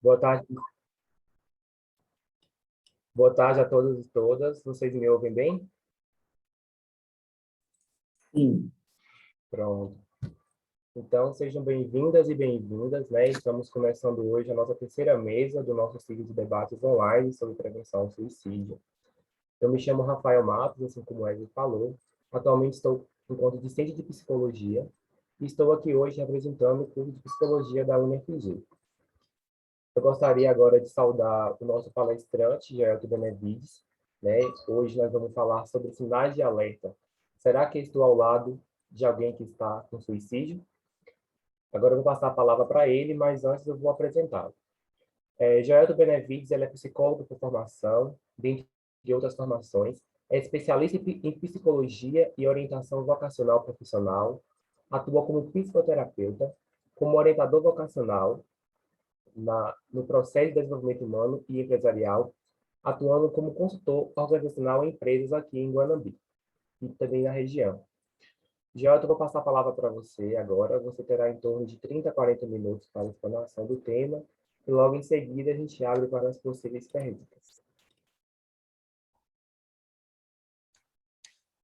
Boa tarde, boa tarde a todos e todas. Vocês me ouvem bem? Sim. Pronto. Então, sejam bem-vindas e bem-vindas, né? Estamos começando hoje a nossa terceira mesa do nosso ciclo de debates online sobre prevenção ao suicídio. Eu me chamo Rafael Matos, assim como o Wesley falou. Atualmente estou enquanto discente de psicologia e estou aqui hoje representando o curso de psicologia da UniFG. Eu gostaria agora de saudar o nosso palestrante, Geraldo Benevides, né? Hoje nós vamos falar sobre sinais de alerta. Será que estou ao lado de alguém que está com suicídio? Agora eu vou passar a palavra para ele, mas antes eu vou apresentá-lo. Geraldo Benevides, ele é psicólogo por formação, dentre outras formações, é especialista em psicologia e orientação vocacional profissional, atua como psicoterapeuta, como orientador vocacional, no processo de desenvolvimento humano e empresarial, atuando como consultor organizacional em empresas aqui em Guanambi e também na região. Geraldo, eu vou passar a palavra para você agora. Você terá em torno de 30 a 40 minutos para a explanação do tema e logo em seguida a gente abre para as possíveis perguntas.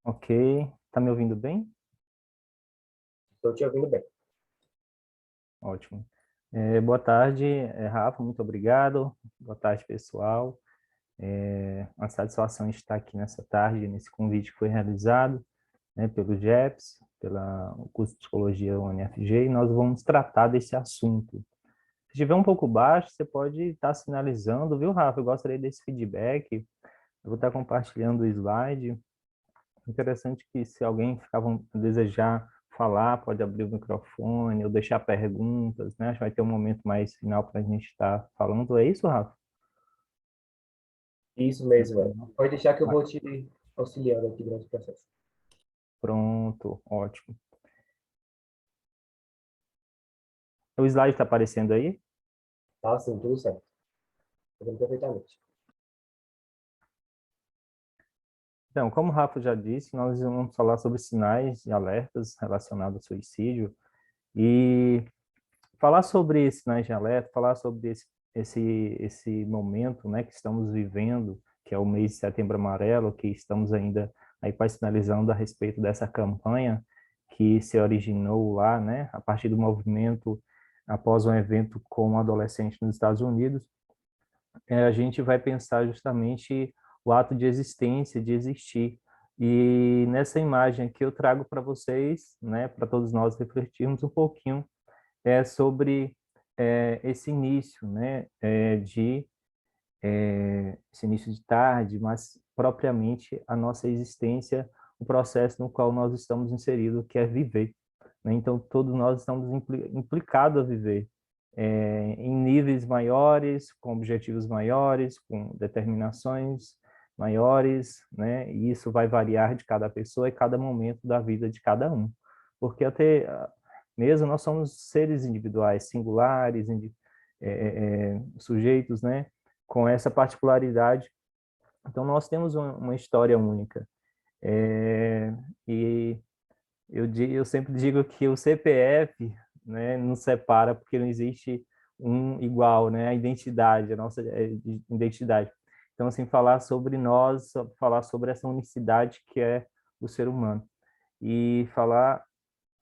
Ok. Tá me ouvindo bem? Estou te ouvindo bem. Ótimo. Boa tarde, Rafa, muito obrigado. Boa tarde, pessoal. Uma satisfação estar aqui nessa tarde, nesse convite que foi realizado, né, pelo JEPS, pelo curso de Psicologia UniFG, e nós vamos tratar desse assunto. Se estiver um pouco baixo, você pode estar sinalizando, viu, Rafa? Eu gostaria desse feedback. Eu vou estar compartilhando o slide. Interessante que se alguém desejar falar, pode abrir o microfone ou deixar perguntas, né? Acho que vai ter um momento mais final para a gente estar falando. É isso, Rafa? Isso mesmo, é. Então, Pode deixar que eu vai- vou te auxiliando aqui durante o processo. pronto, ótimo. O slide está aparecendo aí? Tá, sim, tudo certo. Estou vendo perfeitamente. Então, como o Rafa já disse, nós vamos falar sobre sinais e alertas relacionados ao suicídio e falar sobre sinais de alerta, falar sobre esse momento, né, que estamos vivendo, que é o mês de Setembro Amarelo, que estamos ainda aí quase finalizando a respeito dessa campanha que se originou lá, né, a partir do movimento após um evento com um adolescente nos Estados Unidos. A gente vai pensar justamente o ato de existência, de existir. E nessa imagem que eu trago para vocês, né, para todos nós refletirmos um pouquinho sobre esse início, né, esse início de tarde, mas propriamente a nossa existência, o processo no qual nós estamos inseridos, que é viver, né? Então, todos nós estamos implicados a viver em níveis maiores, com objetivos maiores, com determinações maiores, né? E isso vai variar de cada pessoa e cada momento da vida de cada um. Porque até mesmo nós somos seres individuais, singulares, sujeitos, né? Com essa particularidade. Então, nós temos uma história única. É, e eu sempre digo que o CPF, né, nos separa porque não existe um igual, né, a identidade, a nossa identidade. Então, assim, falar sobre nós, falar sobre essa unicidade que é o ser humano. E falar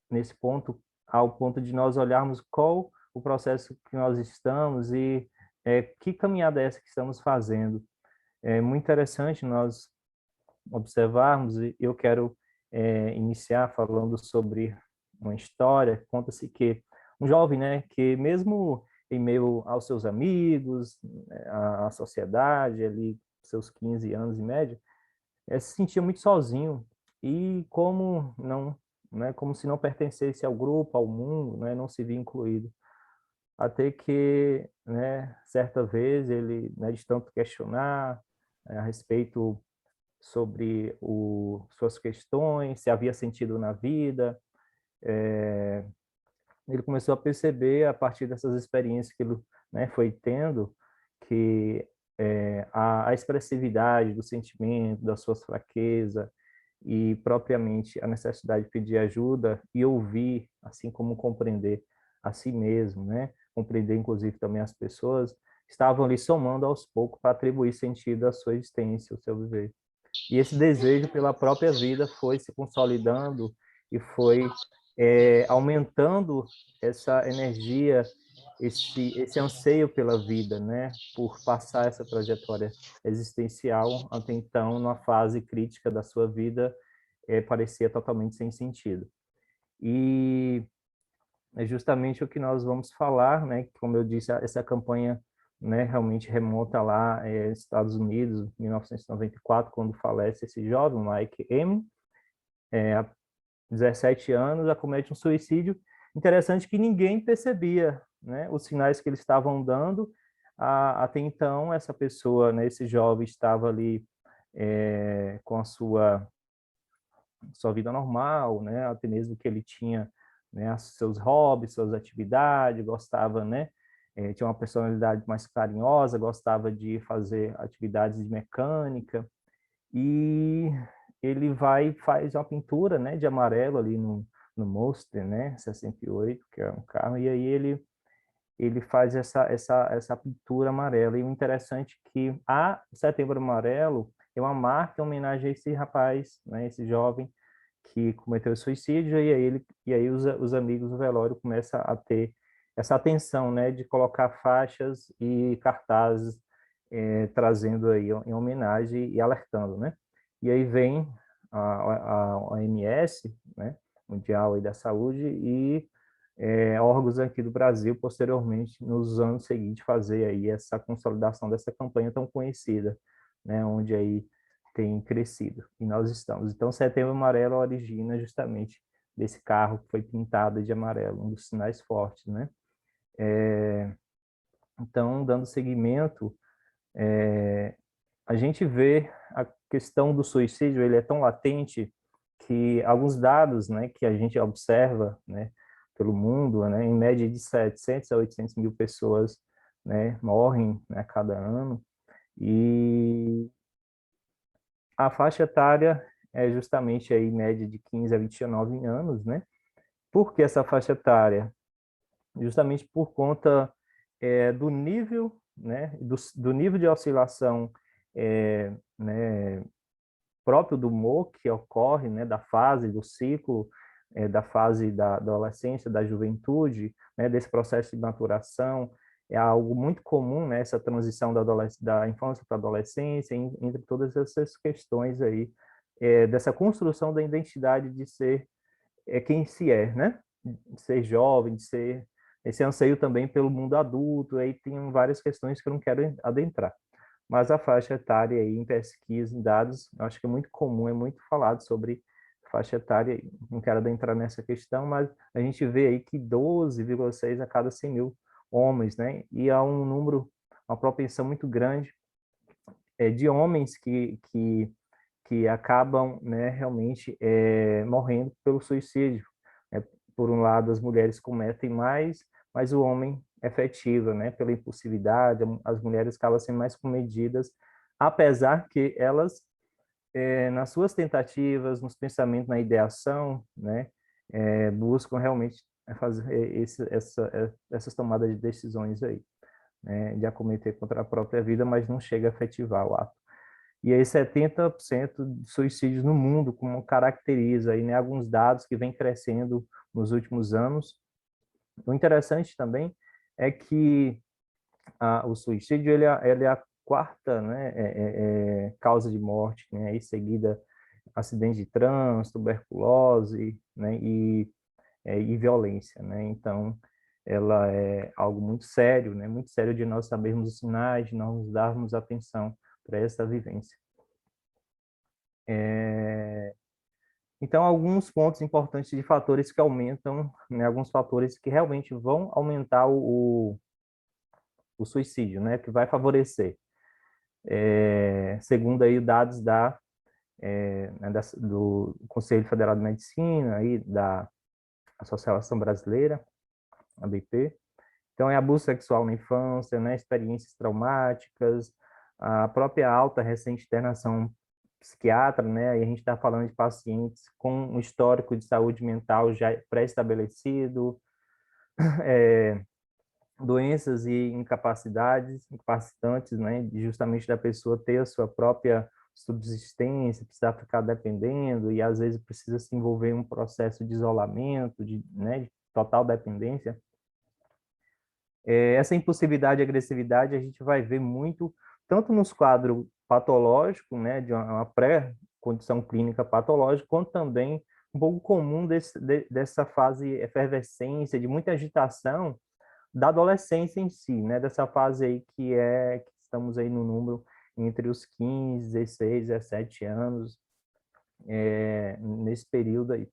nesse ponto, ao ponto de nós olharmos qual o processo que nós estamos e que caminhada é essa que estamos fazendo. É muito interessante nós observarmos, e eu quero iniciar falando sobre uma história. Conta-se que um jovem, né, que mesmo em meio aos seus amigos, à sociedade, ali, seus 15 anos em média, se sentia muito sozinho e como não, né, como se não pertencesse ao grupo, ao mundo, né, não se via incluído. Até que, né, certa vez ele, né, de tanto questionar a respeito sobre suas questões, se havia sentido na vida, ele começou a perceber a partir dessas experiências que ele, né, foi tendo que a expressividade do sentimento, das suas fraquezas e propriamente a necessidade de pedir ajuda e ouvir, assim como compreender a si mesmo, né? compreender, inclusive, também as pessoas, estavam ali somando aos poucos para atribuir sentido à sua existência, ao seu viver. E esse desejo pela própria vida foi se consolidando e foi aumentando essa energia, esse anseio pela vida, né? Por passar essa trajetória existencial, até então, numa fase crítica da sua vida, parecia totalmente sem sentido. E é justamente o que nós vamos falar, né? Como eu disse, essa campanha, né, realmente remonta lá Estados Unidos, 1994, quando falece esse jovem, Mike M, há 17 anos, acomete um suicídio. Interessante que ninguém percebia, né, os sinais que eles estavam dando. Até então, essa pessoa, né, esse jovem, estava ali com a sua vida normal, né, até mesmo que ele tinha, né, seus hobbies, suas atividades, gostava, né, tinha uma personalidade mais carinhosa, gostava de fazer atividades de mecânica, e ele vai e faz uma pintura, né, de amarelo ali no Monster, né, 68, que é um carro, e aí ele faz essa pintura amarela. E o interessante é que a Setembro Amarelo é uma marca em homenagem a esse rapaz, né, esse jovem que cometeu suicídio, e aí os amigos do velório começam a ter essa atenção, né, de colocar faixas e cartazes trazendo aí em homenagem e alertando, né? E aí vem a OMS, né, Mundial aí da Saúde, e órgãos aqui do Brasil, posteriormente, nos anos seguintes, fazer aí essa consolidação dessa campanha tão conhecida, né, onde aí tem crescido, e nós estamos. Então, Setembro Amarelo origina justamente desse carro que foi pintado de amarelo, um dos sinais fortes, né? Então, dando seguimento, a gente vê a questão do suicídio, ele é tão latente que alguns dados, né, que a gente observa, né, pelo mundo, né, em média de 700 a 800 mil pessoas, né, morrem, né, a cada ano, e a faixa etária é justamente aí média de 15 a 29 anos, né? Por que essa faixa etária? Justamente por conta do nível, né, do nível de oscilação né, próprio do humor que ocorre, né, da fase, do ciclo, da fase da adolescência, da juventude, né, desse processo de maturação. É algo muito comum, né, essa transição da infância para a adolescência, entre todas essas questões aí, dessa construção da identidade de ser quem se é, né? De ser jovem, de ser esse anseio também pelo mundo adulto, aí tem várias questões que eu não quero adentrar. Mas a faixa etária aí, em pesquisa, em dados, eu acho que é muito comum, é muito falado sobre faixa etária, não quero adentrar nessa questão, mas a gente vê aí que 12,6 a cada 100 mil homens, né? E há um número, uma propensão muito grande de homens que acabam, né, realmente morrendo pelo suicídio. Por um lado, as mulheres cometem mais, mas o homem efetiva, né, pela impulsividade, as mulheres acabam sendo mais comedidas, apesar que elas, nas suas tentativas, nos pensamentos, na ideação, né, buscam realmente fazer essas tomadas de decisões aí, né, de acometer contra a própria vida, mas não chega a efetivar o ato. E aí 70% de suicídios no mundo, como caracteriza aí, né, alguns dados que vêm crescendo nos últimos anos. O interessante também é que o suicídio ele é a quarta, né, causa de morte, né, aí seguida acidente de trânsito, tuberculose, né, e violência, né. Então, ela é algo muito sério, né, muito sério de nós sabermos os sinais, de nós darmos atenção para essa vivência. Então, alguns pontos importantes de fatores que aumentam, né, alguns fatores que realmente vão aumentar o suicídio, né, que vai favorecer. Segundo aí dados né, do Conselho Federal de Medicina, aí, da Associação Brasileira, ABP. Então, é abuso sexual na infância, né, experiências traumáticas, a própria alta recente internação psiquiatra, né, e a gente está falando de pacientes com um histórico de saúde mental já pré-estabelecido, doenças e incapacitantes, né, justamente da pessoa ter a sua própria subsistência, precisar ficar dependendo e às vezes precisa se envolver em um processo de isolamento, né, de total dependência. Essa impulsividade e agressividade a gente vai ver muito tanto nos quadros patológicos, né, de uma pré-condição clínica patológica, quanto também um pouco comum dessa fase efervescência, de muita agitação da adolescência em si, né, dessa fase aí que estamos aí no número entre os 15, 16, 17 anos, nesse período aí.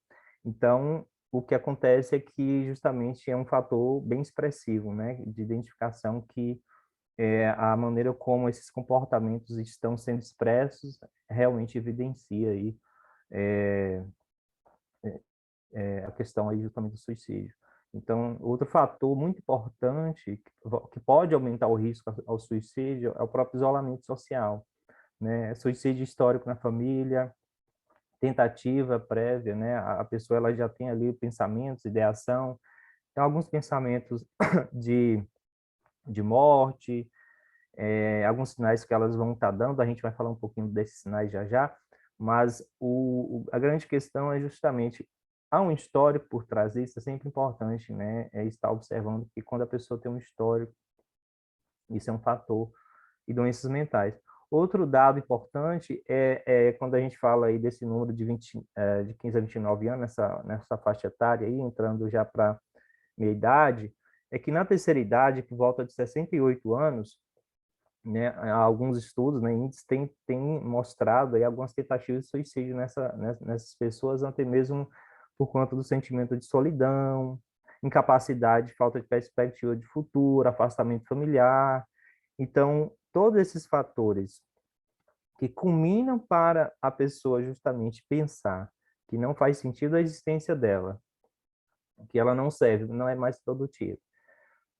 Então, o que acontece é que justamente é um fator bem expressivo, né, de identificação que a maneira como esses comportamentos estão sendo expressos realmente evidencia aí é, a questão aí justamente do suicídio. Então, outro fator muito importante que pode aumentar o risco ao suicídio é o próprio isolamento social, né? Suicídio histórico na família, tentativa prévia, né? A pessoa ela já tem ali pensamentos, ideação, tem alguns pensamentos de, de morte, alguns sinais que elas vão estar dando, a gente vai falar um pouquinho desses sinais já já, mas a grande questão é justamente, há um histórico por trás disso, é sempre importante, né? É estar observando que quando a pessoa tem um histórico, isso é um fator, e doenças mentais. Outro dado importante é quando a gente fala aí desse número de 15 a 29 anos, nessa faixa etária aí, entrando já para meia idade, é que na terceira idade, por volta de 68 anos, né, alguns estudos, né, índices têm mostrado aí algumas tentativas de suicídio nessas pessoas, até mesmo por conta do sentimento de solidão, incapacidade, falta de perspectiva de futuro, afastamento familiar. Então, todos esses fatores que culminam para a pessoa justamente pensar que não faz sentido a existência dela, que ela não serve, não é mais produtiva,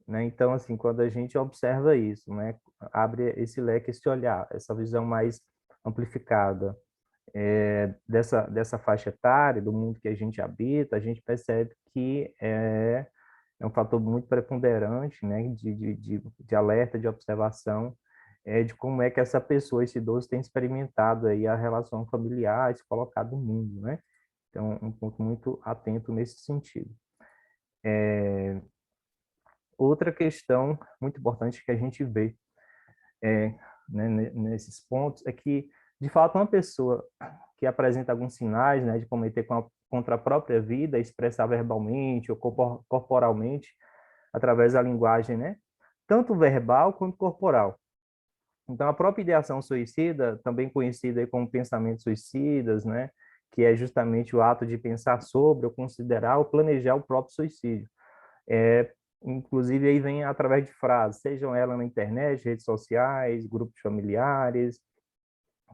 né? Então, assim, quando a gente observa isso, né, abre esse leque, esse olhar, essa visão mais amplificada dessa faixa etária, do mundo que a gente habita, a gente percebe que é um fator muito preponderante, né, de alerta, de observação, de como é que essa pessoa, esse idoso, tem experimentado aí a relação familiar, se colocado no mundo, né? Então, um ponto muito atento nesse sentido. Outra questão muito importante que a gente vê né, nesses pontos é que, de fato, uma pessoa que apresenta alguns sinais, né, de cometer contra a própria vida, expressar verbalmente ou corporalmente, através da linguagem, né, tanto verbal quanto corporal. Então, a própria ideação suicida, também conhecida como pensamentos suicidas, né, que é justamente o ato de pensar sobre, ou considerar, ou planejar o próprio suicídio. Inclusive, aí vem através de frases, sejam elas na internet, redes sociais, grupos familiares.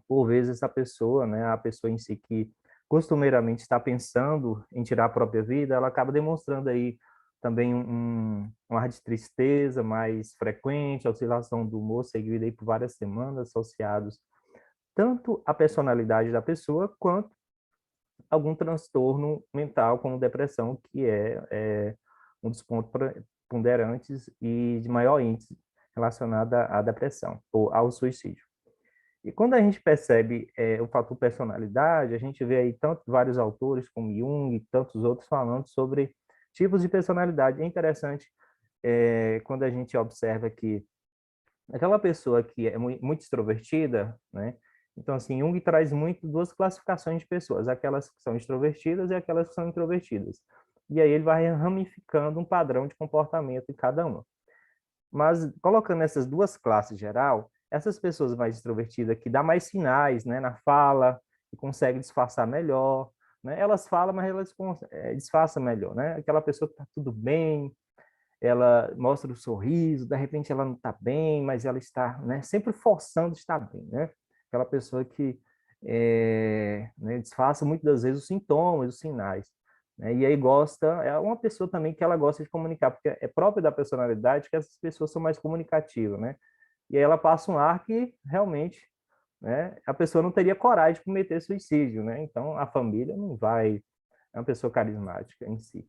Por vezes, essa pessoa, né, a pessoa em si que costumeiramente está pensando em tirar a própria vida, ela acaba demonstrando aí também um ar de tristeza mais frequente, a oscilação do humor seguida aí por várias semanas, associados tanto à personalidade da pessoa, quanto algum transtorno mental, como depressão, que é um dos pontos ponderantes e de maior índice relacionado à depressão ou ao suicídio. E quando a gente percebe o fator personalidade, a gente vê aí tanto vários autores como Jung e tantos outros falando sobre tipos de personalidade. É interessante quando a gente observa que aquela pessoa que é muito extrovertida, né? Então, assim, Jung traz muito duas classificações de pessoas, aquelas que são extrovertidas e aquelas que são introvertidas. E aí ele vai ramificando um padrão de comportamento em cada uma. Mas colocando essas duas classes geral, essas pessoas mais extrovertidas que dá mais sinais, né, na fala, que conseguem disfarçar melhor, né? Elas falam, mas elas disfarçam melhor, né? Aquela pessoa que está tudo bem, ela mostra o sorriso, de repente ela não está bem, mas ela está, né, sempre forçando estar bem, né? Aquela pessoa que né, disfarça muitas das vezes os sintomas, os sinais, né? E aí é uma pessoa também que ela gosta de comunicar, porque é próprio da personalidade que essas pessoas são mais comunicativas, né? E aí ela passa um ar que realmente, né, a pessoa não teria coragem de cometer suicídio, né? Então a família não vai, é uma pessoa carismática em si.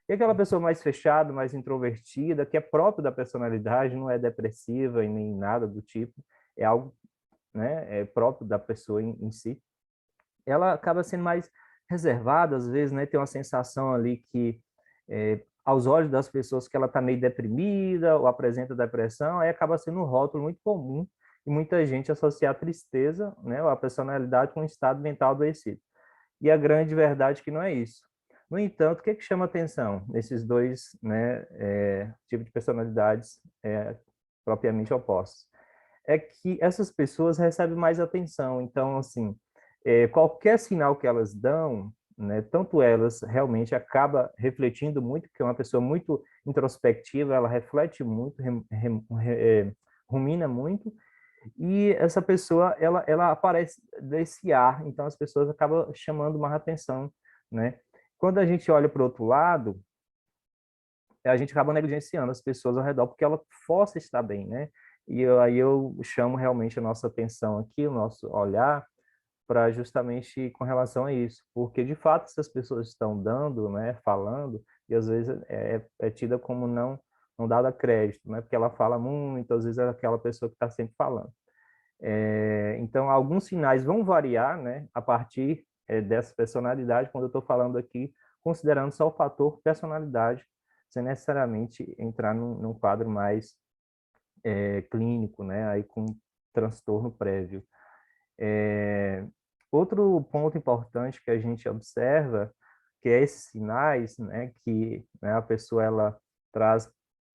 E aquela pessoa mais fechada, mais introvertida, que é próprio da personalidade, não é depressiva e nem nada do tipo, é algo, né, é próprio da pessoa em si, ela acaba sendo mais reservada, às vezes, né, tem uma sensação ali que, aos olhos das pessoas, que ela está meio deprimida ou apresenta depressão, aí acaba sendo um rótulo muito comum e muita gente associa a tristeza, né, ou a personalidade com um estado mental adoecido. E a grande verdade é que não é isso. No entanto, o que chama atenção nesses dois, né, tipos de personalidades propriamente opostos? É que essas pessoas recebem mais atenção. Então, assim, qualquer sinal que elas dão, né, tanto elas realmente acaba refletindo muito, que é uma pessoa muito introspectiva, ela reflete muito, rumina muito, e essa pessoa ela aparece desse ar, então as pessoas acabam chamando mais atenção, né? Quando a gente olha para o outro lado, a gente acaba negligenciando as pessoas ao redor porque ela força estar bem, né? Aí eu chamo realmente a nossa atenção aqui, o nosso olhar para justamente com relação a isso, porque de fato essas pessoas estão dando, né, falando, e às vezes é tida como não dada crédito, né? Porque ela fala muito, às vezes é aquela pessoa que está sempre falando. Então, alguns sinais vão variar, né, a partir dessa personalidade, quando eu estou falando aqui, considerando só o fator personalidade, sem necessariamente entrar num quadro mais clínico, né, aí com transtorno prévio. Outro ponto importante que a gente observa, que é esses sinais, né, que, né, a pessoa ela traz,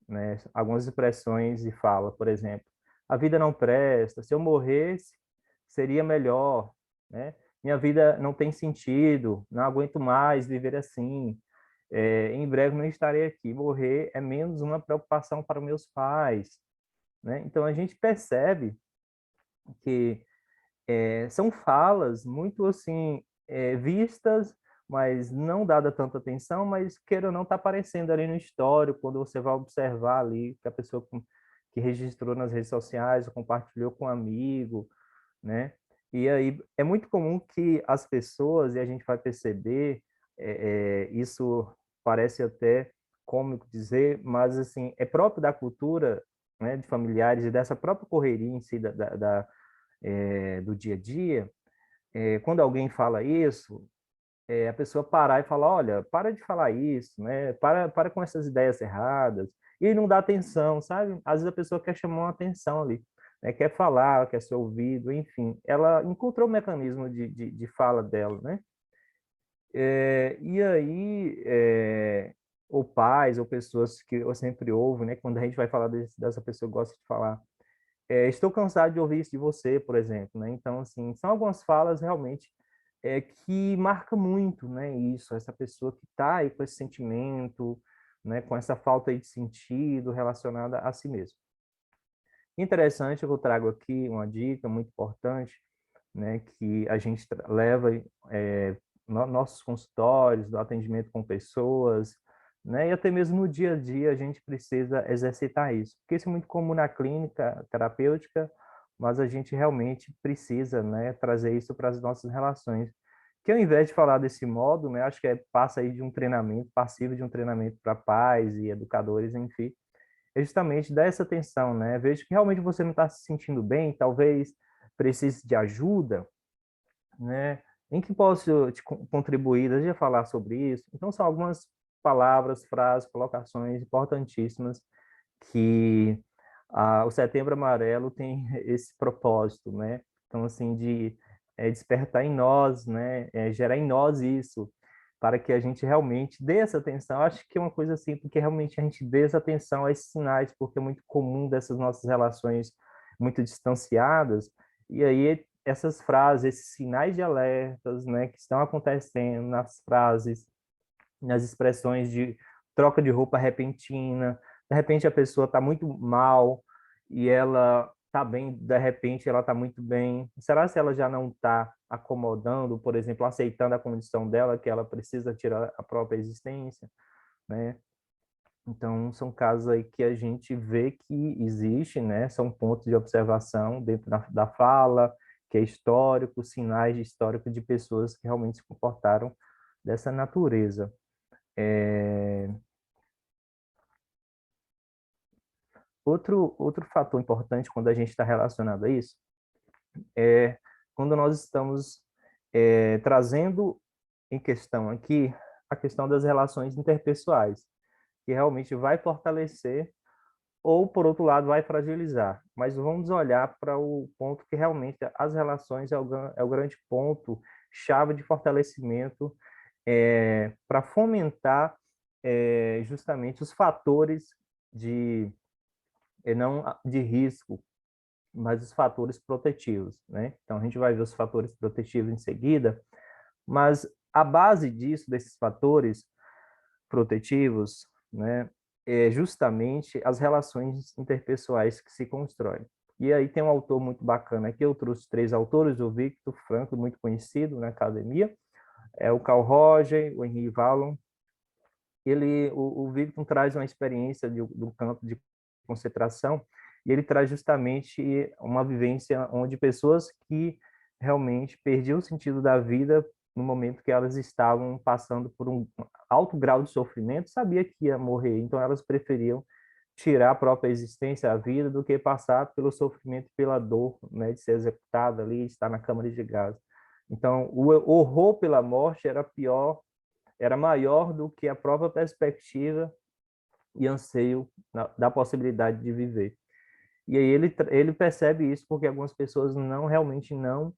né, algumas expressões e fala, por exemplo, a vida não presta, se eu morresse seria melhor, né? Minha vida não tem sentido, não aguento mais viver assim, em breve não estarei aqui, morrer é menos uma preocupação para meus pais, né? Então a gente percebe que são falas muito assim vistas, mas não dada tanta atenção, mas queira ou não está aparecendo ali no histórico, quando você vai observar ali que a pessoa que registrou nas redes sociais, ou compartilhou com um amigo, né? E aí é muito comum que as pessoas, e a gente vai perceber, isso parece até cômico dizer, mas assim é próprio da cultura, né, de familiares e dessa própria correria em si do dia a dia, quando alguém fala isso, a pessoa parar e falar, olha, para de falar isso, né? Para com essas ideias erradas, e não dá atenção, sabe? Às vezes a pessoa quer chamar uma atenção ali, né? Quer falar, quer ser ouvido, enfim. Ela encontrou o mecanismo de fala dela, né? E aí, ou pais, ou pessoas que eu sempre ouvo, né? Quando a gente vai falar dessa pessoa, gosta de falar, estou cansado de ouvir isso de você, por exemplo, né? Então, assim, são algumas falas realmente que marca muito, né? Isso, essa pessoa que está aí com esse sentimento, né? Com essa falta aí de sentido relacionada a si mesmo. Interessante, eu trago aqui uma dica muito importante, né? Que a gente leva nossos consultórios, do atendimento com pessoas, né? E até mesmo no dia a dia a gente precisa exercitar isso, porque isso é muito comum na clínica terapêutica, mas a gente realmente precisa, né, trazer isso para as nossas relações. Que ao invés de falar desse modo, né, acho que passa aí de um treinamento passivo, de um treinamento para pais e educadores, enfim, é justamente dar essa atenção, né? Vejo que realmente você não está se sentindo bem, talvez precise de ajuda, né? Em que posso te contribuir? Deseja falar sobre isso? Então, são algumas palavras, frases, colocações importantíssimas que o Setembro Amarelo tem esse propósito, né? Então, assim, de despertar em nós, né? Gerar em nós isso, para que a gente realmente dê essa atenção. Acho que é uma coisa assim, porque realmente a gente dê essa atenção a esses sinais, porque é muito comum dessas nossas relações muito distanciadas, e aí essas frases, esses sinais de alertas, né, que estão acontecendo nas frases, nas expressões de troca de roupa repentina, de repente a pessoa está muito mal e ela está bem, de repente ela está muito bem. Será se ela já não está acomodando, por exemplo, aceitando a condição dela, que ela precisa tirar a própria existência, né? Então, são casos aí que a gente vê que existe, né? São pontos de observação dentro da fala, que é histórico, sinais de histórico de pessoas que realmente se comportaram dessa natureza. outro fator importante quando a gente está relacionado a isso é quando nós estamos trazendo em questão aqui a questão das relações interpessoais, que realmente vai fortalecer ou, por outro lado, vai fragilizar. Mas vamos olhar para o ponto que realmente as relações é o grande ponto, chave de fortalecimento para fomentar justamente os fatores de, não de risco, mas os fatores protetivos, né? Então, a gente vai ver os fatores protetivos em seguida, mas a base disso, desses fatores protetivos, né, é justamente as relações interpessoais que se constroem. E aí tem um autor muito bacana aqui, eu trouxe 3 autores, o Viktor Frankl, muito conhecido na academia, o Carl Roger, o Henri Wallon. O Viktor traz uma experiência do campo de concentração, e ele traz justamente uma vivência onde pessoas que realmente perdiam o sentido da vida no momento que elas estavam passando por um alto grau de sofrimento, sabia que ia morrer, então elas preferiam tirar a própria existência, a vida, do que passar pelo sofrimento, pela dor, né, de ser executada ali, estar na câmara de gás. Então, o horror pela morte era pior, era maior do que a própria perspectiva e anseio da possibilidade de viver. E aí ele percebe isso porque algumas pessoas realmente não,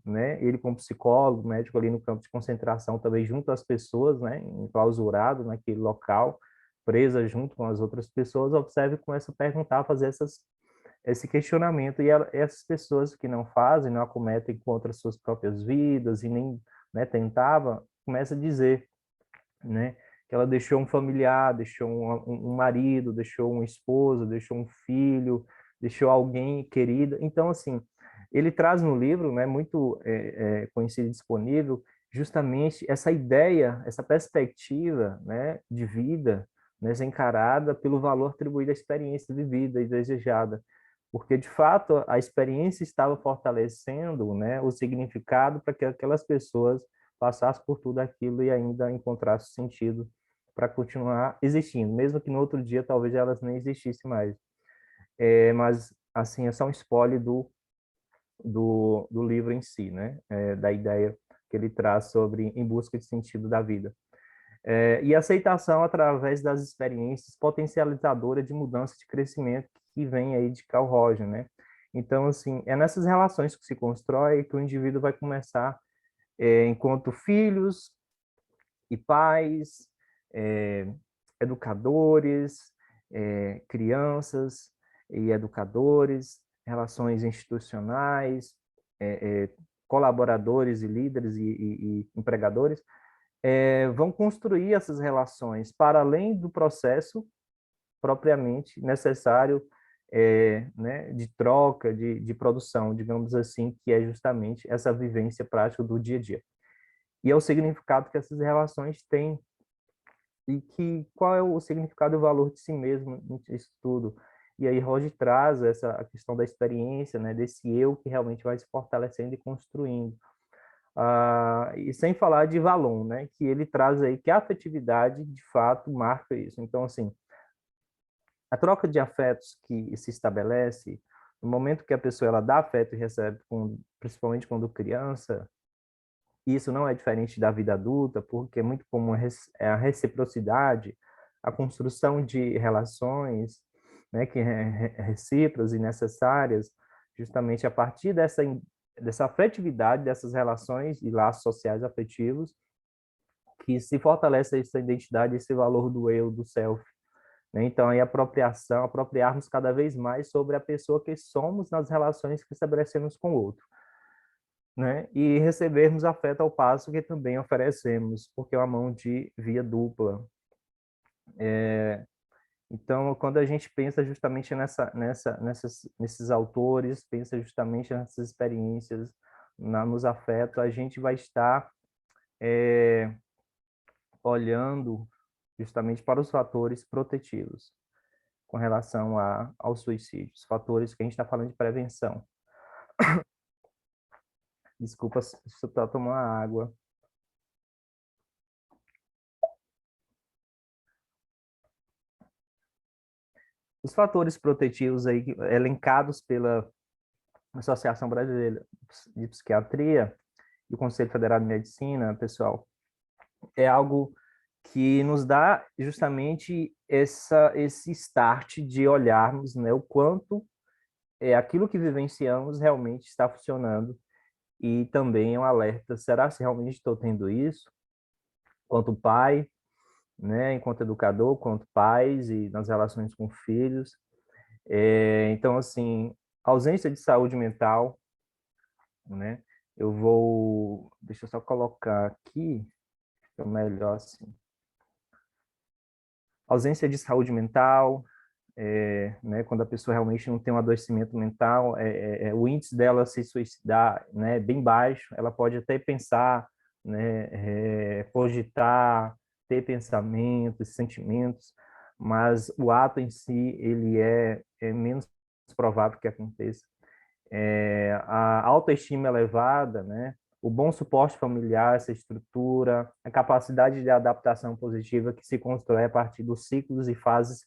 né, ele como psicólogo, médico ali no campo de concentração, também junto às pessoas, né, enclausurado naquele local, presa junto com as outras pessoas, observa e começa a perguntar, a fazer esse questionamento, e essas pessoas que não fazem, não acometem contra as suas próprias vidas e nem, né, tentava, começa a dizer, né, que ela deixou um familiar, deixou um marido, deixou uma esposa, deixou um filho, deixou alguém querida. Então, assim, ele traz no livro, né, muito conhecido e disponível, justamente essa ideia, essa perspectiva, né, de vida, né, encarada pelo valor atribuído à experiência vivida e desejada, porque de fato a experiência estava fortalecendo, né, o significado para que aquelas pessoas passassem por tudo aquilo e ainda encontrassem sentido para continuar existindo, mesmo que no outro dia talvez elas nem existissem mais. Mas assim, é só um spoiler do livro em si, né? Da ideia que ele traz sobre Em Busca de Sentido da Vida. E aceitação através das experiências potencializadora de mudança de crescimento que vem aí de Carl Roger, né? Então, assim, é nessas relações que se constrói que o indivíduo vai começar, enquanto filhos e pais, educadores, crianças e educadores, relações institucionais, colaboradores e líderes e empregadores, vão construir essas relações para além do processo propriamente necessário, né, de troca, de produção, digamos assim, que é justamente essa vivência prática do dia a dia. E é o significado que essas relações têm e qual é o significado e o valor de si mesmo nisso tudo. E aí Roger traz a questão da experiência, né, desse eu que realmente vai se fortalecendo e construindo. E sem falar de Valon, né, que ele traz aí que a afetividade, de fato, marca isso. Então, assim, a troca de afetos que se estabelece, no momento que a pessoa ela dá afeto e recebe, principalmente quando criança, isso não é diferente da vida adulta, porque é muito comum a reciprocidade, a construção de relações, né, que recíprocas e necessárias, justamente a partir dessa afetividade, dessas relações e laços sociais afetivos, que se fortalece essa identidade, esse valor do eu, do self, né? Então, aí apropriarmos cada vez mais sobre a pessoa que somos nas relações que estabelecemos com o outro, né? E recebermos afeto ao passo que também oferecemos, porque é uma mão de via dupla. Então, quando a gente pensa justamente nesses autores, pensa justamente nessas experiências, nos afetos, a gente vai estar olhando justamente para os fatores protetivos com relação ao suicídio, os fatores que a gente está falando de prevenção. Desculpa se eu estou tomando água. Os fatores protetivos aí elencados pela Associação Brasileira de Psiquiatria e o Conselho Federal de Medicina, pessoal, é algo que nos dá justamente esse start de olharmos, né, o quanto aquilo que vivenciamos realmente está funcionando, e também é um alerta, será se realmente estou tendo isso? Quanto pai, né, enquanto educador, quanto pais e nas relações com filhos. Então, assim, ausência de saúde mental, né? Deixa eu só colocar aqui, fica melhor assim. Ausência de saúde mental, né, quando a pessoa realmente não tem um adoecimento mental, o índice dela se suicidar, né, é bem baixo. Ela pode até pensar, né, cogitar, ter pensamentos, sentimentos, mas o ato em si ele é menos provável que aconteça. A autoestima elevada, né, o bom suporte familiar, essa estrutura, a capacidade de adaptação positiva que se constrói a partir dos ciclos e fases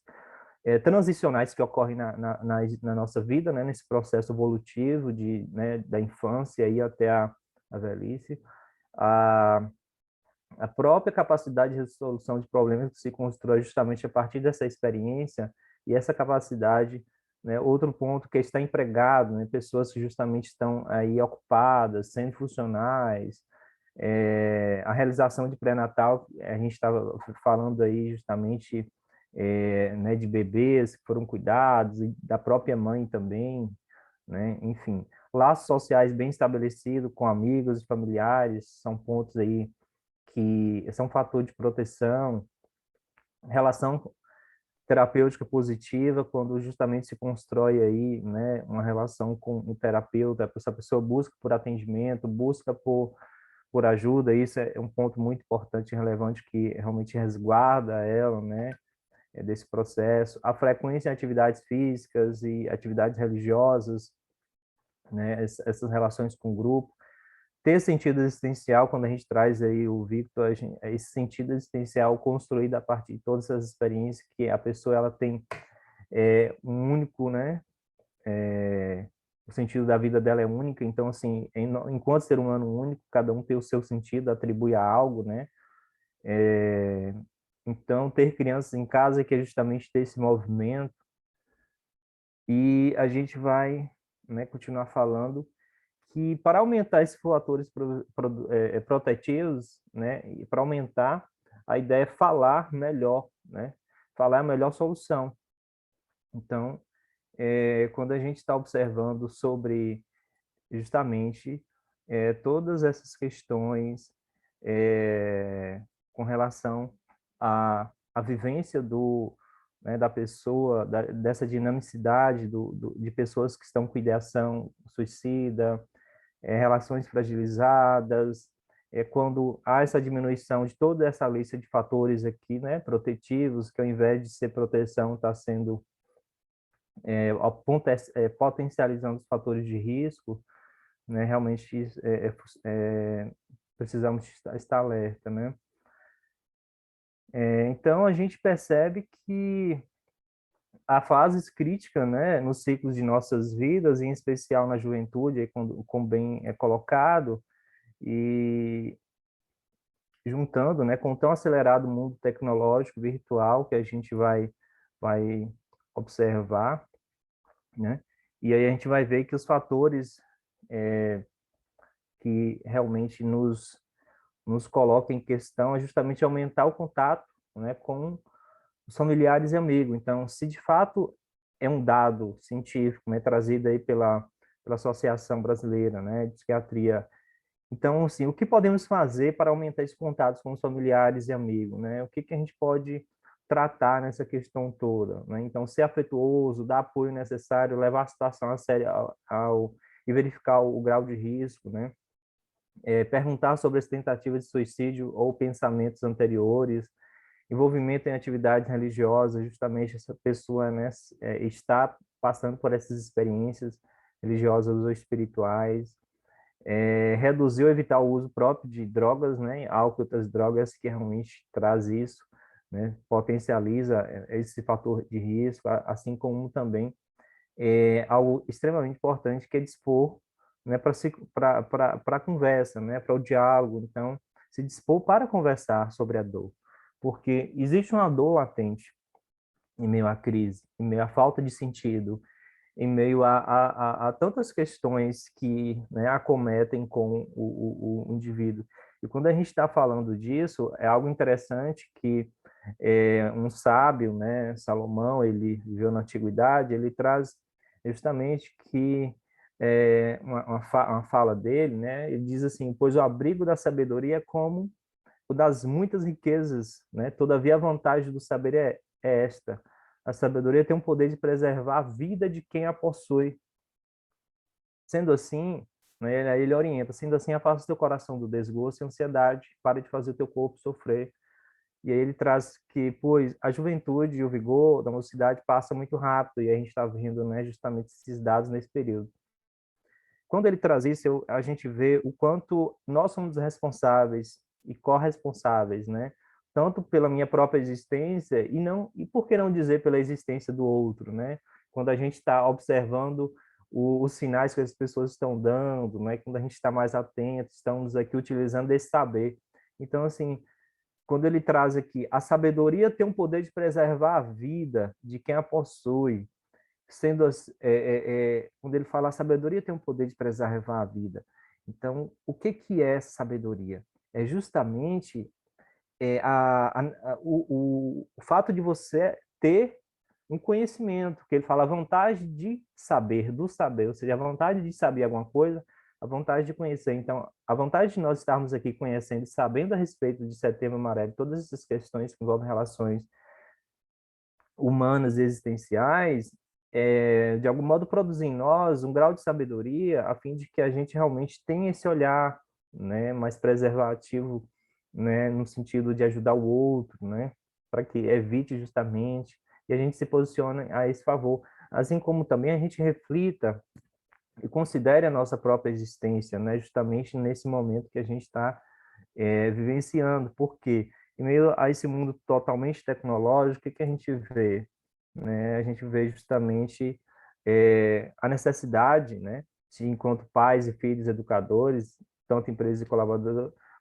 transicionais que ocorrem na nossa vida, né, nesse processo evolutivo né, da infância e até a velhice. A, a própria capacidade de resolução de problemas que se constrói justamente a partir dessa experiência, e essa capacidade, né, outro ponto que está empregado, né, pessoas que justamente estão aí ocupadas, sendo funcionais, a realização de pré-natal, a gente estava falando aí justamente né, de bebês que foram cuidados, e da própria mãe também, né? Enfim, laços sociais bem estabelecidos com amigos e familiares são pontos aí que são um fator de proteção. Relação terapêutica positiva, quando justamente se constrói aí, né, uma relação com o terapeuta, essa pessoa busca por atendimento, busca por ajuda. Isso é um ponto muito importante e relevante que realmente resguarda ela, né, desse processo. A frequência em atividades físicas e atividades religiosas, né, essas relações com o grupo. Ter sentido existencial, quando a gente traz aí o Victor, esse sentido existencial construído a partir de todas essas experiências que a pessoa ela tem um único, né, o sentido da vida dela é único. Então, assim, enquanto ser humano único, cada um tem o seu sentido, atribui a algo, né? Então, ter crianças em casa que é justamente ter esse movimento. E a gente vai, né, continuar falando que para aumentar esses fatores protetivos, né, e para aumentar, a ideia é falar melhor, né? Falar é a melhor solução. Então, quando a gente está observando sobre justamente todas essas questões com relação à vivência né, da pessoa, dessa dinamicidade de pessoas que estão com ideação suicida, relações fragilizadas, quando há essa diminuição de toda essa lista de fatores aqui, né, protetivos, que ao invés de ser proteção, está sendo potencializando os fatores de risco, né, realmente precisamos estar alerta, né? Então, a gente percebe que há fases críticas, né, nos ciclos de nossas vidas, em especial na juventude, como bem é colocado, e juntando, né, com o tão acelerado mundo tecnológico virtual que a gente vai observar, né? E aí a gente vai ver que os fatores que realmente nos colocam em questão é justamente aumentar o contato, né, com os familiares e amigos. Então, se de fato é um dado científico, né, trazido aí pela Associação Brasileira, né, de Psiquiatria. Então, assim, o que podemos fazer para aumentar esses contatos com os familiares e amigos, né? O que que a gente pode tratar nessa questão toda, né? Então, ser afetuoso, dar apoio necessário, levar a situação a sério e verificar o grau de risco, né? Perguntar sobre as tentativas de suicídio ou pensamentos anteriores, envolvimento em atividades religiosas, justamente essa pessoa, né, está passando por essas experiências religiosas ou espirituais. Reduzir ou evitar o uso próprio de drogas, né, álcool e outras drogas que realmente traz isso, né? Potencializa esse fator de risco, assim como também algo extremamente importante que é dispor, né, para a conversa, né, para o diálogo. Então, se dispor para conversar sobre a dor, porque existe uma dor latente em meio à crise, em meio à falta de sentido, em meio a tantas questões que, né, acometem com o indivíduo. E quando a gente está falando disso, é algo interessante que um sábio, né, Salomão, ele viveu na antiguidade, ele traz justamente que uma fala dele, né, ele diz assim: pois o abrigo da sabedoria é como o das muitas riquezas, né? Todavia a vantagem do saber é esta: a sabedoria tem o poder de preservar a vida de quem a possui. Sendo assim, né, ele orienta: sendo assim, afasta o teu coração do desgosto e ansiedade, para de fazer o teu corpo sofrer. E aí ele traz que, pois, a juventude e o vigor da mocidade passa muito rápido, e a gente está vendo, né, justamente esses dados nesse período. Quando ele traz isso, a gente vê o quanto nós somos responsáveis e corresponsáveis, né? Tanto pela minha própria existência e por que não dizer pela existência do outro, né? Quando a gente está observando os sinais que as pessoas estão dando, né? Quando a gente está mais atento, estamos aqui utilizando esse saber. Então, assim, quando ele traz aqui, a sabedoria tem o poder de preservar a vida de quem a possui, sendo quando ele fala a sabedoria tem o poder de preservar a vida. Então, o que que é sabedoria? É justamente o fato de você ter um conhecimento, que ele fala a vantagem de saber, do saber, ou seja, a vontade de saber alguma coisa, a vontade de conhecer. Então, a vontade de nós estarmos aqui conhecendo e sabendo a respeito de Setembro Amarelo, todas essas questões que envolvem relações humanas e existenciais, de algum modo produzir em nós um grau de sabedoria a fim de que a gente realmente tenha esse olhar, né, mais preservativo, né, no sentido de ajudar o outro, né, para que evite justamente e a gente se posicione a esse favor, assim como também a gente reflita e considere a nossa própria existência, né, justamente nesse momento que a gente está vivenciando, porque em meio a esse mundo totalmente tecnológico, o que que a gente vê? Né? A gente vê justamente a necessidade, né, de, enquanto pais e filhos educadores, tanto empresas e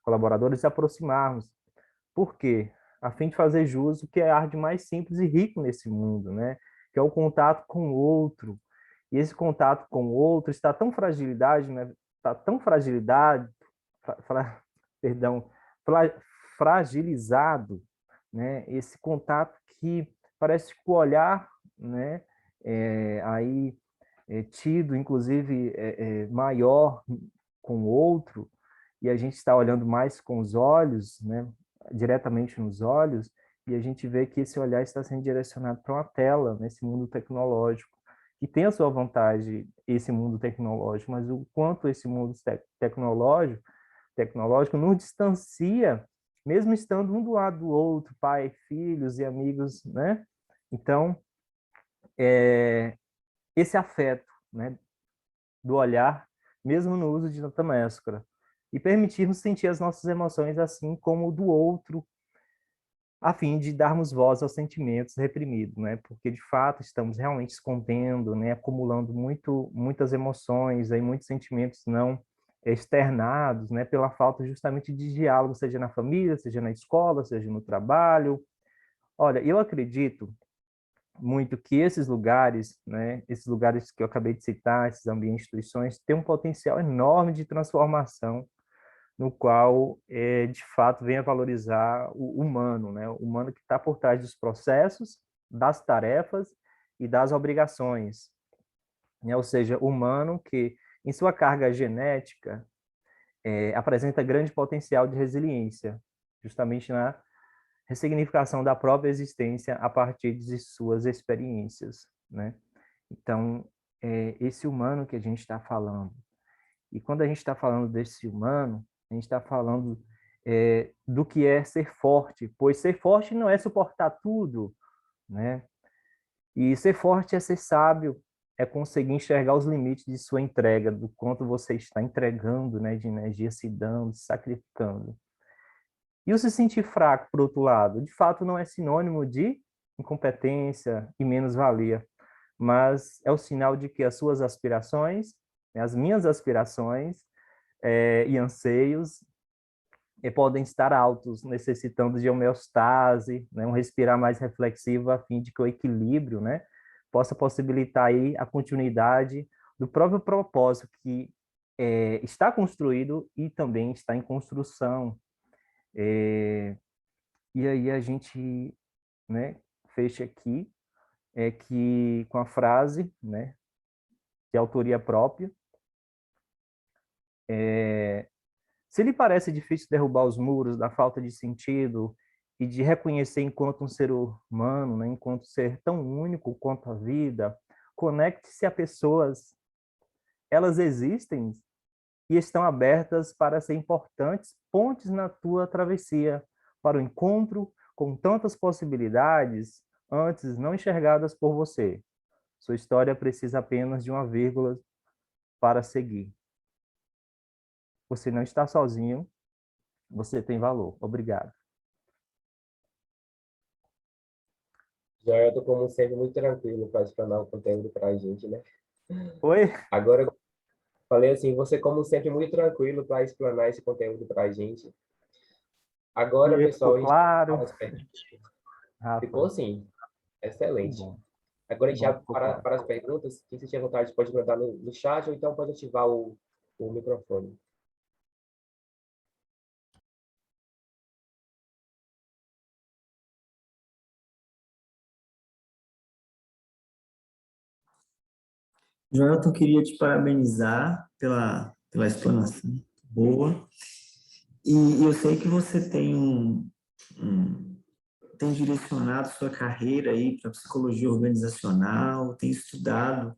colaboradores, se aproximarmos. Por quê? A fim de fazer jus o que é a arte mais simples e rico nesse mundo, né? Que é o contato com o outro. E esse contato com o outro está tão fragilidade, né? Está tão fragilidade, perdão, fragilizado, né? Esse contato que parece que o olhar, né? Aí tido, inclusive, maior com o outro, e a gente está olhando mais com os olhos, né? Diretamente nos olhos, e a gente vê que esse olhar está sendo direcionado para uma tela nesse mundo tecnológico, que tem a sua vantagem, esse mundo tecnológico, mas o quanto esse mundo tecnológico nos distancia, mesmo estando um do lado do outro, pai, filhos e amigos, né? Então, esse afeto, né, do olhar, mesmo no uso de tanta máscara, e permitirmos sentir as nossas emoções assim como o do outro, a fim de darmos voz aos sentimentos reprimidos, né? Porque de fato estamos realmente escondendo, né? Acumulando muitas emoções, aí muitos sentimentos não externados, né? Pela falta justamente de diálogo, seja na família, seja na escola, seja no trabalho. Olha, eu acredito muito que esses lugares, né? Esses lugares que eu acabei de citar, esses ambientes, instituições, têm um potencial enorme de transformação no qual, de fato, venha valorizar o humano, né? O humano que está por trás dos processos, das tarefas e das obrigações, né? Ou seja, o humano que, em sua carga genética, apresenta grande potencial de resiliência, justamente na ressignificação da própria existência a partir de suas experiências, né? Então, esse humano que a gente está falando, e quando a gente está falando desse humano, a gente está falando do que é ser forte, pois ser forte não é suportar tudo, né? E ser forte é ser sábio, é conseguir enxergar os limites de sua entrega, do quanto você está entregando, né, de energia, se dando, se sacrificando. E o se sentir fraco, por outro lado, de fato não é sinônimo de incompetência e menos-valia, mas é o sinal de que as suas aspirações, né, as minhas aspirações e anseios podem estar altos, necessitando de homeostase, né, um respirar mais reflexivo, a fim de que o equilíbrio, né, possa possibilitar aí a continuidade do próprio propósito que está construído e também está em construção. E aí a gente, né, fecha aqui que com a frase, né, de autoria própria, se lhe parece difícil derrubar os muros da falta de sentido e de reconhecer enquanto um ser humano, né, enquanto ser tão único quanto a vida, conecte-se a pessoas. Elas existem e estão abertas para ser importantes pontes na tua travessia, para o encontro com tantas possibilidades antes não enxergadas por você. Sua história precisa apenas de uma vírgula para seguir. Você não está sozinho, você tem valor. Obrigado. Já eu tô, como sempre, muito tranquilo para explanar o conteúdo para a gente, né? Oi? Agora, eu falei assim, você, como sempre, muito tranquilo para explanar esse conteúdo para a gente. Agora, E pessoal, ficou a gente vai claro, para as perguntas. Ficou, Rafa? sim, Que excelente. bom, Agora, a que gente bom, vai ficou claro. para as perguntas. Quem se tiver vontade pode mandar no chat ou então pode ativar o microfone. Joelton, queria te parabenizar pela explanação boa. E eu sei que você tem direcionado sua carreira aí para psicologia organizacional, tem estudado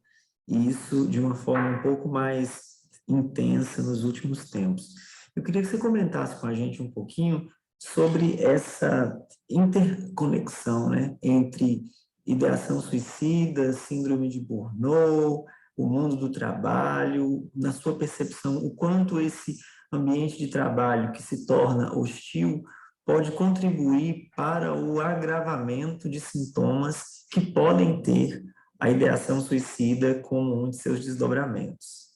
isso de uma forma um pouco mais intensa nos últimos tempos. Eu queria que você comentasse com a gente um pouquinho sobre essa interconexão, né, entre ideação suicida, síndrome de Burnout, o mundo do trabalho, na sua percepção, o quanto esse ambiente de trabalho que se torna hostil pode contribuir para o agravamento de sintomas que podem ter a ideação suicida como um de seus desdobramentos.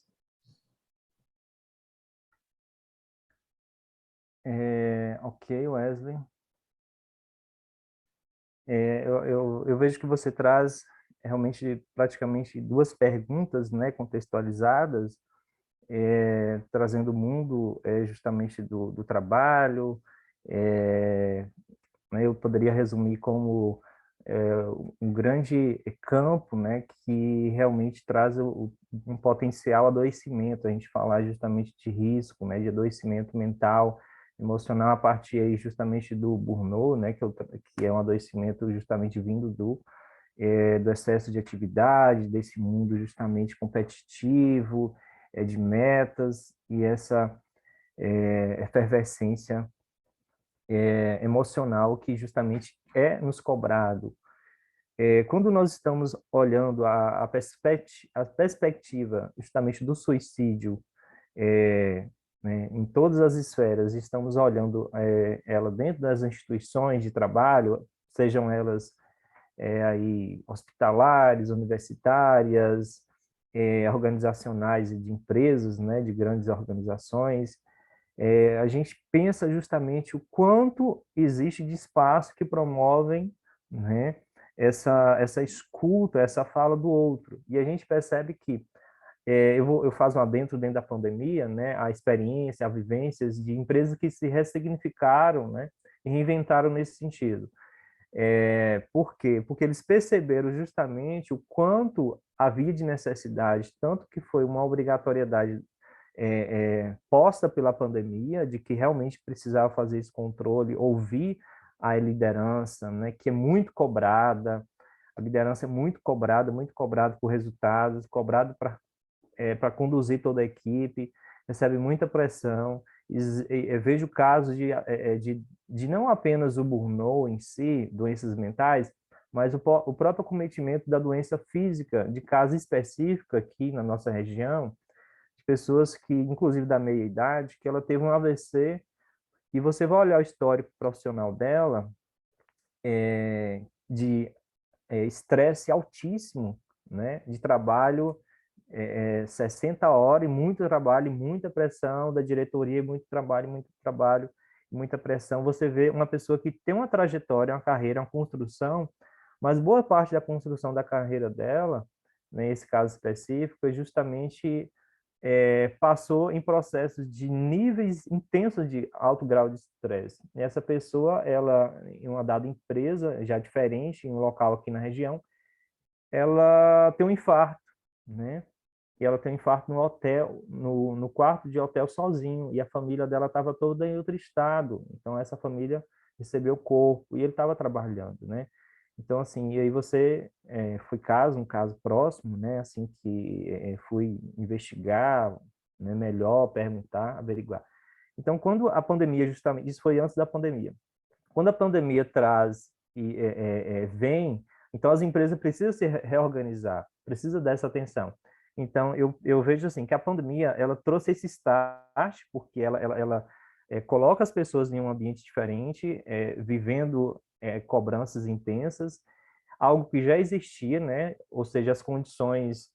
Ok, Wesley. Eu vejo que você traz realmente praticamente duas perguntas, né, contextualizadas, trazendo o mundo justamente do trabalho. Né, eu poderia resumir como um grande campo, né, que realmente traz um potencial adoecimento. A gente falar justamente de risco, né, de adoecimento mental, emocional, a partir aí justamente do burnout, né, que é um adoecimento justamente vindo do excesso de atividade, desse mundo justamente competitivo, de metas e essa efervescência emocional que justamente é nos cobrado. Quando nós estamos olhando a perspectiva justamente do suicídio né, em todas as esferas, estamos olhando ela dentro das instituições de trabalho, sejam elas aí hospitalares, universitárias, organizacionais e de empresas, né, de grandes organizações, a gente pensa justamente o quanto existe de espaço que promovem, né, essa escuta, essa fala do outro. E a gente percebe que eu faço um adentro dentro da pandemia, né, a experiência, a vivências de empresas que se ressignificaram, né, e reinventaram nesse sentido. Por quê? Porque eles perceberam justamente o quanto havia de necessidade, tanto que foi uma obrigatoriedade posta pela pandemia, de que realmente precisava fazer esse controle, ouvir a liderança, né, que é muito cobrada, a liderança é muito cobrada por resultados, cobrado para conduzir toda a equipe, recebe muita pressão. Vejo casos de não apenas o burnout em si, doenças mentais, mas o próprio acometimento da doença física, de caso específico aqui na nossa região, de pessoas que, inclusive da meia idade, que ela teve um AVC E você vai olhar o histórico profissional dela, de estresse altíssimo, né? De trabalho, 60 horas, e muito trabalho, e muita pressão da diretoria, muito trabalho, muita pressão. Você vê uma pessoa que tem uma trajetória, uma carreira, uma construção, mas boa parte da construção da carreira dela, nesse caso específico, é justamente passou em processos de níveis intensos de alto grau de estresse. E essa pessoa, ela, em uma dada empresa, já diferente, em um local aqui na região, ela tem um infarto, né? E ela tem um infarto no hotel, no quarto de hotel sozinho, e a família dela estava toda em outro estado. Então, essa família recebeu o corpo, e ele estava trabalhando, né? Então, assim, e aí você, foi um caso próximo, né? Assim, que fui investigar, né, melhor, perguntar, averiguar. Então, quando a pandemia, justamente, isso foi antes da pandemia, quando a pandemia traz e vem, então as empresas precisam se reorganizar, precisam dessa atenção. Então, eu vejo assim, que a pandemia, ela trouxe esse start, porque ela coloca as pessoas em um ambiente diferente, vivendo cobranças intensas, algo que já existia, né? Ou seja, as condições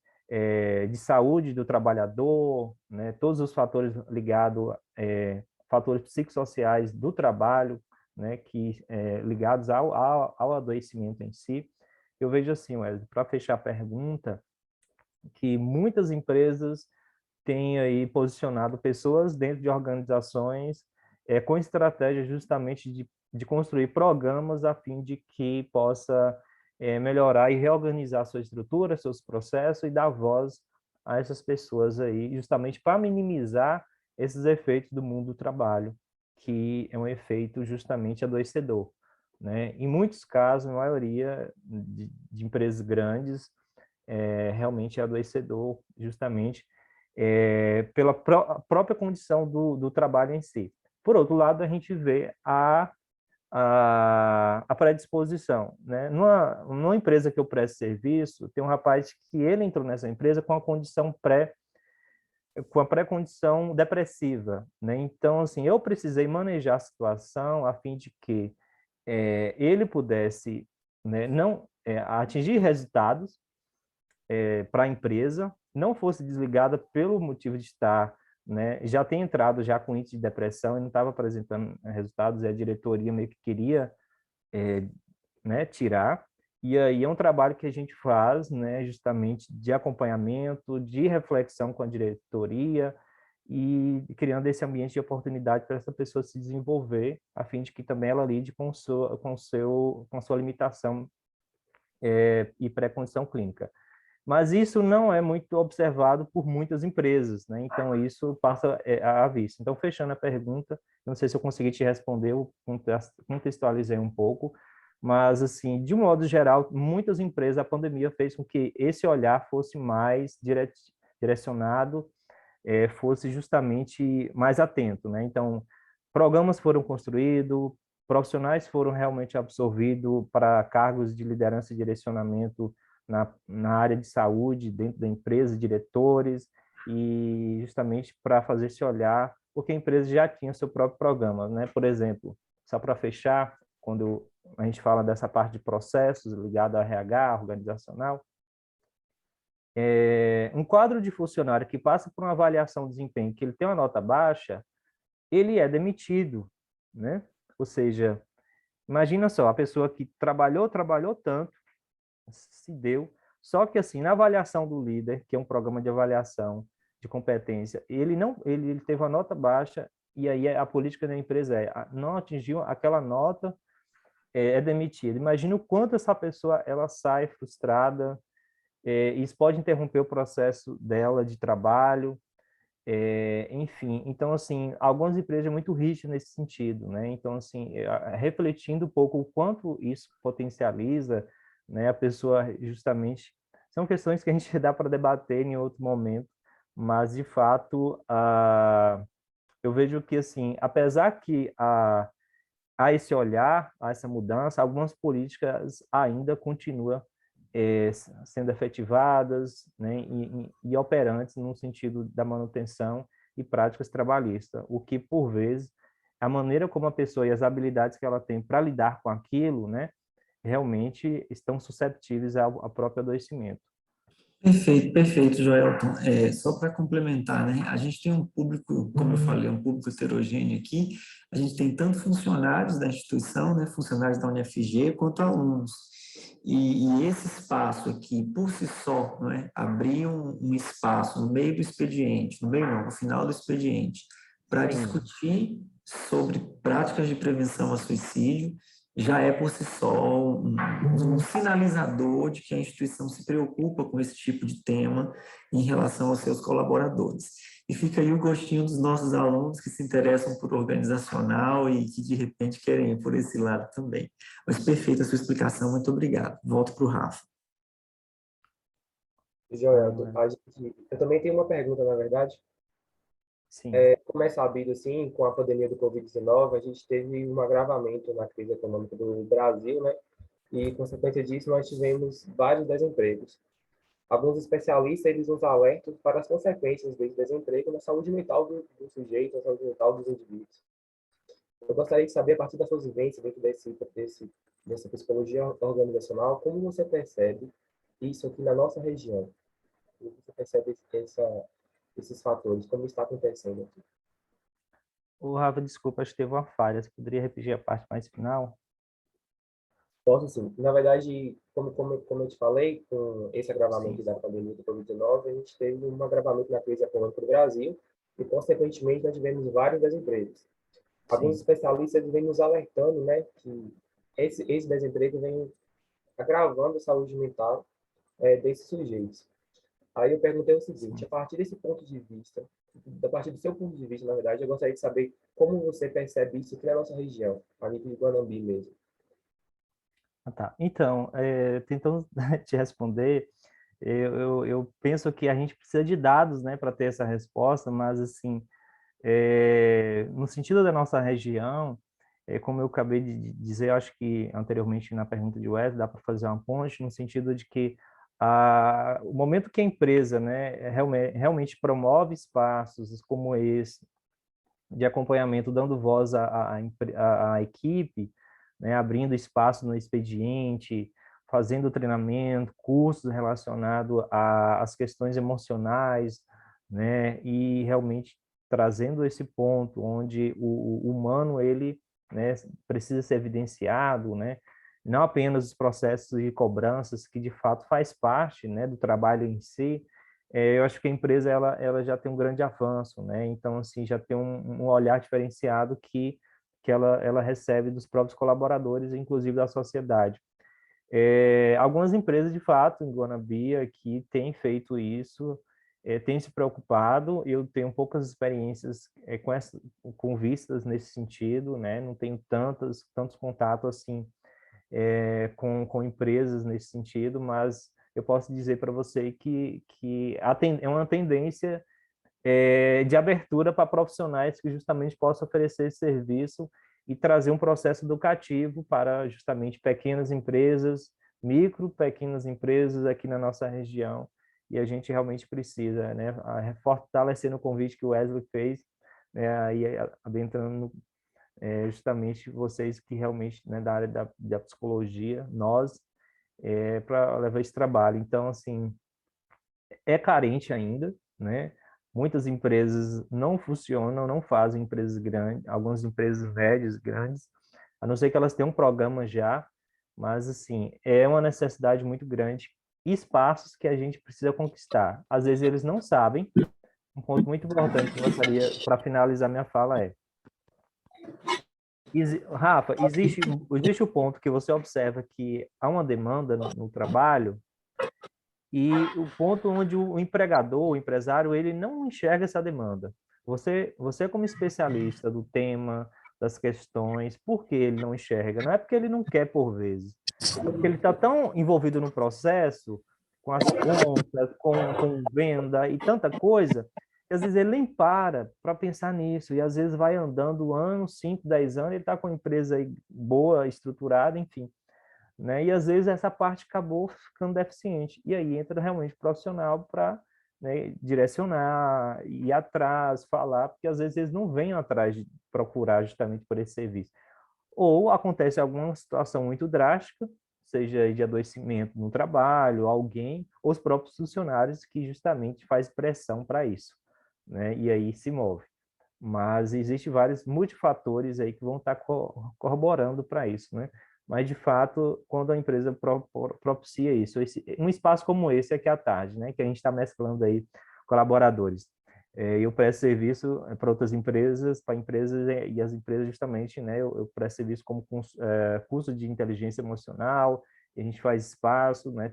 de saúde do trabalhador, né? Todos os fatores ligados, fatores psicossociais do trabalho, né? Que ligados ao adoecimento em si. Eu vejo assim, Wesley, para fechar a pergunta, que muitas empresas têm aí posicionado pessoas dentro de organizações com estratégia justamente de construir programas a fim de que possa melhorar e reorganizar sua estrutura, seus processos e dar voz a essas pessoas aí, justamente para minimizar esses efeitos do mundo do trabalho, que é um efeito justamente adoecedor, né? Em muitos casos, a maioria de empresas grandes, realmente é adoecedor, justamente pela própria condição do trabalho em si. Por outro lado, a gente vê a predisposição, né? Numa empresa que eu presto serviço, tem um rapaz que ele entrou nessa empresa com a pré-condição depressiva, né? Então, assim, eu precisei manejar a situação a fim de que ele pudesse, né, não atingir resultados para a empresa, não fosse desligada pelo motivo de estar, né, já tem entrado já com índice de depressão e não estava apresentando resultados, e a diretoria meio que queria, né, tirar. E aí é um trabalho que a gente faz, né, justamente de acompanhamento, de reflexão com a diretoria e criando esse ambiente de oportunidade para essa pessoa se desenvolver, a fim de que também ela lide com sua limitação e pré-condição clínica. Mas isso não é muito observado por muitas empresas, né? Então, isso passa à vista. Então, fechando a pergunta, não sei se eu consegui te responder, eu contextualizei um pouco, mas, assim, de um modo geral, muitas empresas, a pandemia fez com que esse olhar fosse mais direcionado, fosse justamente mais atento, né? Então, programas foram construídos, profissionais foram realmente absorvidos para cargos de liderança e direcionamento na área de saúde, dentro da empresa, diretores, e justamente para fazer esse olhar, porque a empresa já tinha seu próprio programa, né? Por exemplo, só para fechar, quando a gente fala dessa parte de processos ligado a RH, organizacional, um quadro de funcionário que passa por uma avaliação de desempenho, que ele tem uma nota baixa, ele é demitido, né? Ou seja, imagina só, a pessoa que trabalhou tanto, se deu, só que assim, na avaliação do líder, que é um programa de avaliação de competência, ele teve uma nota baixa, e aí a política da empresa não atingiu aquela nota, é demitida. Imagina o quanto essa pessoa ela sai frustrada, isso pode interromper o processo dela de trabalho, enfim. Então, assim, algumas empresas são muito rígidas nesse sentido, né? Então, assim, refletindo um pouco o quanto isso potencializa, né, a pessoa justamente... São questões que a gente dá para debater em outro momento, mas, de fato, eu vejo que, assim, apesar que há esse olhar, há essa mudança, algumas políticas ainda continuam sendo efetivadas, né, e operantes no sentido da manutenção e práticas trabalhistas, o que, por vezes, a maneira como a pessoa e as habilidades que ela tem para lidar com aquilo, né, realmente estão susceptíveis ao próprio adoecimento. Perfeito, perfeito, Joelton. Só para complementar, né? A gente tem um público, como eu falei, um público heterogêneo aqui. A gente tem tanto funcionários da instituição, né, funcionários da UniFG, quanto alunos. E esse espaço aqui, por si só, não é? Abrir um espaço no meio do expediente, no meio não, no final do expediente, para Sim, discutir sobre práticas de prevenção ao suicídio, já é por si só um sinalizador de que a instituição se preocupa com esse tipo de tema em relação aos seus colaboradores. E fica aí o gostinho dos nossos alunos que se interessam por organizacional e que, de repente, querem ir por esse lado também. Mas perfeita a sua explicação, muito obrigado. Volto para o Rafa. Joel, eu também tenho uma pergunta, na verdade. sim, Como é sabido, assim, com a pandemia do Covid-19, a gente teve um agravamento na crise econômica do Brasil, né? E, consequência disso, nós tivemos vários desempregos. Alguns especialistas, eles nos alertam para as consequências desse desemprego na saúde mental do sujeito, na saúde mental dos indivíduos. Eu gostaria de saber, a partir da sua vivência dentro dessa psicologia organizacional, como você percebe isso aqui na nossa região? Como você percebe esses fatores? Como está acontecendo aqui? o Rafa, desculpa, acho que teve uma falha. Você poderia repetir a parte mais final? Posso sim. Na verdade, como eu te falei, com esse agravamento Sim, da pandemia do Covid-19, a gente teve um agravamento na crise econômica do Brasil e, consequentemente, nós tivemos vários desempregos. Alguns sim. especialistas vêm nos alertando, né, que esse desemprego vem agravando a saúde mental desses sujeitos. Aí eu perguntei o seguinte, Sim. a partir desse ponto de vista, a partir do seu ponto de vista, na verdade, eu gostaria de saber como você percebe isso aqui na nossa região, a nível de Guanambi mesmo. Ah, tá. Então, tentando te responder, eu penso que a gente precisa de dados, né, para ter essa resposta, mas, assim, no sentido da nossa região, como eu acabei de dizer, eu acho que anteriormente na pergunta de Wesley, dá para fazer uma ponte, no sentido de que o momento que a empresa, né, realmente promove espaços como esse, de acompanhamento, dando voz à equipe, né, abrindo espaço no expediente, fazendo treinamento, cursos relacionados às questões emocionais, né, e realmente trazendo esse ponto onde o humano ele, né, precisa ser evidenciado, né, não apenas os processos de cobranças que de fato faz parte, né, do trabalho em si. Eu acho que a empresa ela já tem um grande avanço, né? Então assim já tem um olhar diferenciado que ela recebe dos próprios colaboradores, inclusive da sociedade. Algumas empresas de fato em Guanabara aqui têm feito isso, têm se preocupado. Eu tenho poucas experiências com vistas nesse sentido, né? Não tenho tantos contatos assim com empresas nesse sentido, mas eu posso dizer para você que é uma tendência de abertura para profissionais que justamente possam oferecer esse serviço e trazer um processo educativo para justamente pequenas empresas, pequenas empresas aqui na nossa região, e a gente realmente precisa, né, fortalecendo o convite que o Wesley fez, né, aí adentrando justamente vocês que realmente, né, da área da psicologia, nós, para levar esse trabalho. Então, assim, é carente ainda, né? Muitas empresas não funcionam, não fazem empresas grandes, algumas empresas médias, grandes, a não ser que elas tenham um programa já, mas, assim, é uma necessidade muito grande, espaços que a gente precisa conquistar. Às vezes eles não sabem. Um ponto muito importante que eu gostaria, para finalizar minha fala, Rafa, existe o ponto que você observa que há uma demanda no trabalho e o ponto onde o empregador, o empresário, ele não enxerga essa demanda. Você como especialista do tema, das questões, por que ele não enxerga? Não é porque ele não quer por vezes, é porque ele está tão envolvido no processo, com as contas, com venda e tanta coisa, que às vezes ele nem para pensar nisso, e às vezes vai andando anos, 5, 10 anos, ele está com a empresa aí boa, estruturada, enfim, né? E às vezes essa parte acabou ficando deficiente. E aí entra realmente o profissional para, né, direcionar, ir atrás, falar, porque às vezes eles não vêm atrás de procurar justamente por esse serviço. Ou acontece alguma situação muito drástica, seja de adoecimento no trabalho, alguém, ou os próprios funcionários que justamente faz pressão para isso, né? E aí se move. Mas existe vários multifatores aí que vão estar corroborando para isso, né? Mas, de fato, quando a empresa propicia isso, um espaço como esse aqui à tarde, né? Que a gente está mesclando aí colaboradores. Eu presto serviço para outras empresas, para empresas, e as empresas justamente, né? Eu presto serviço como curso de inteligência emocional, e a gente faz espaço, né?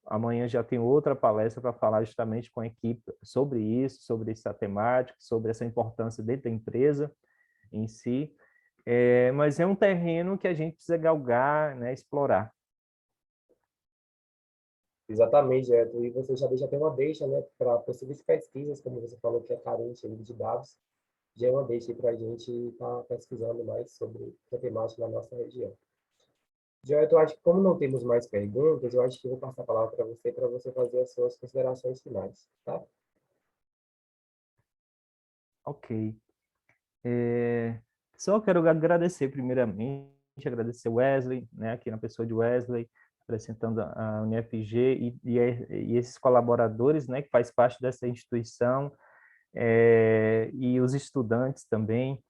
Amanhã já tem outra palestra para falar justamente com a equipe sobre isso, sobre essa temática, sobre essa importância dentro da empresa em si. Mas é um terreno que a gente precisa galgar, né? Explorar. Exatamente, e você já deixa até uma deixa, né, para possíveis pesquisas, como você falou que é carente ali de dados, já é uma deixa para a gente estar pesquisando mais sobre a temática na nossa região. Joel, eu acho que como não temos mais perguntas, eu acho que eu vou passar a palavra para você fazer as suas considerações finais, tá? Ok. Só quero agradecer primeiramente, agradecer Wesley, né, aqui na pessoa de Wesley, apresentando a UniFG e esses colaboradores, né, que faz parte dessa instituição, e os estudantes também.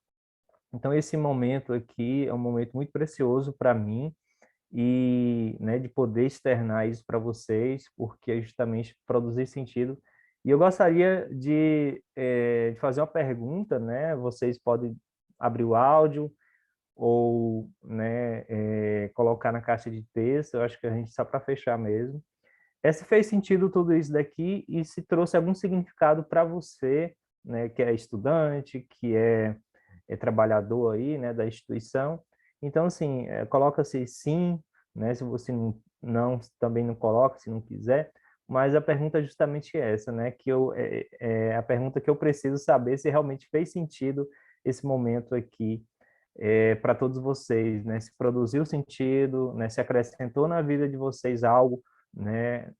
Então, esse momento aqui é um momento muito precioso para mim, e, né, de poder externar isso para vocês, porque é justamente produzir sentido. E eu gostaria de fazer uma pergunta, né? Vocês podem abrir o áudio ou, né, colocar na caixa de texto. Eu acho que a gente só para fechar mesmo. Se fez sentido tudo isso daqui e se trouxe algum significado para você, né, que é estudante, que é trabalhador aí, né, da instituição. Então, assim, coloca-se sim, né, se você também não coloca, se não quiser, mas a pergunta é justamente essa, né, a pergunta que eu preciso saber se realmente fez sentido esse momento aqui para todos vocês, né, se produziu sentido, né, se acrescentou na vida de vocês algo, né,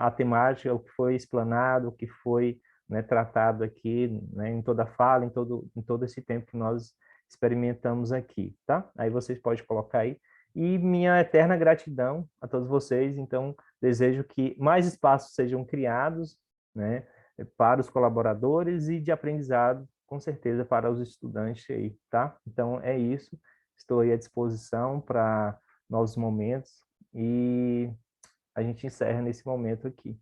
a temática, o que foi explanado, o que foi, né, tratado aqui, né, em toda a fala, em todo esse tempo que nós experimentamos aqui, tá? Aí vocês podem colocar aí. E minha eterna gratidão a todos vocês. Então, desejo que mais espaços sejam criados, né, para os colaboradores e de aprendizado, com certeza, para os estudantes aí, tá? Então, é isso. Estou aí à disposição para novos momentos e a gente encerra nesse momento aqui.